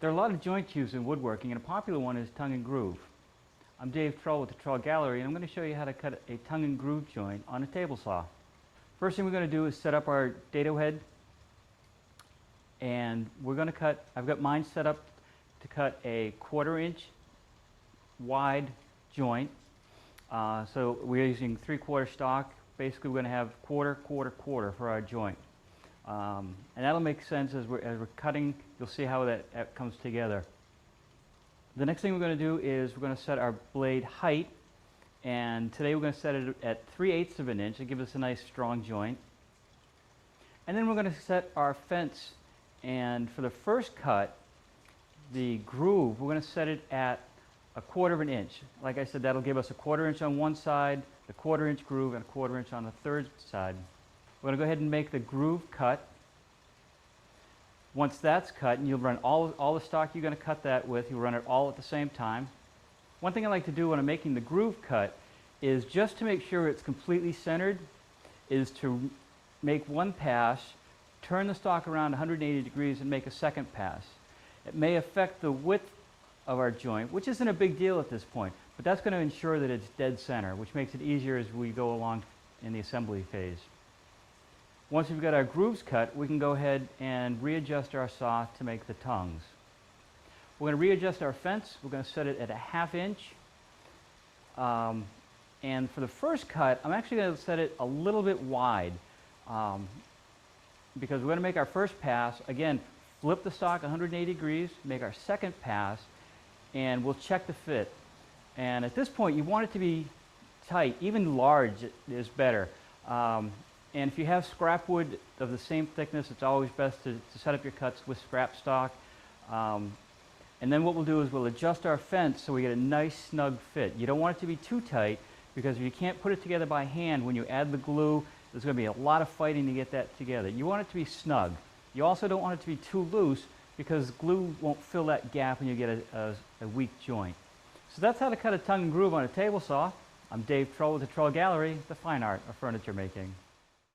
There are a lot of joint cues in woodworking, and a popular one is tongue and groove. I'm Dave Trull with the Trull Gallery, and I'm going to show you how to cut a tongue and groove joint on a table saw. First thing we're going to do is set up our dado head, and we're going to cut, I've got mine set up to cut a 1/4 inch wide joint. So we're using 3/4 stock. Basically we're going to have 1/4, 1/4, 1/4 for our joint. And that'll make sense as we're cutting. You'll see how that comes together. The next thing we're going to do is we're going to set our blade height, and today we're going to set it at 3/8 of an inch to give us a nice strong joint. And then we're going to set our fence, and for the first cut, the groove, we're going to set it at 1/4 of an inch. Like I said, that'll give us a 1/4 inch on one side, the 1/4 inch groove, and a 1/4 inch on the third side. We're going to go ahead and make the groove cut. Once that's cut, and you'll run all the stock you're going to cut that with, you'll run it all at the same time. One thing I like to do when I'm making the groove cut is, just to make sure it's completely centered, is to make one pass, turn the stock around 180 degrees, and make a second pass. It may affect the width of our joint, which isn't a big deal at this point, but that's going to ensure that it's dead center, which makes it easier as we go along in the assembly phase. Once we've got our grooves cut, we can go ahead and readjust our saw to make the tongues. We're going to readjust our fence. We're going to set it at 1/2 inch. And for the first cut, I'm actually going to set it a little bit wide because we're going to make our first pass. Again, flip the stock 180 degrees, make our second pass, and we'll check the fit. And at this point, you want it to be tight. Even large is better. And if you have scrap wood of the same thickness, it's always best to set up your cuts with scrap stock. And then what we'll do is we'll adjust our fence so we get a nice snug fit. You don't want it to be too tight, because if you can't put it together by hand, when you add the glue, there's going to be a lot of fighting to get that together. You want it to be snug. You also don't want it to be too loose, because glue won't fill that gap and you get a weak joint. So that's how to cut a tongue and groove on a table saw. I'm Dave Trull with the Trull Gallery, the fine art of furniture making.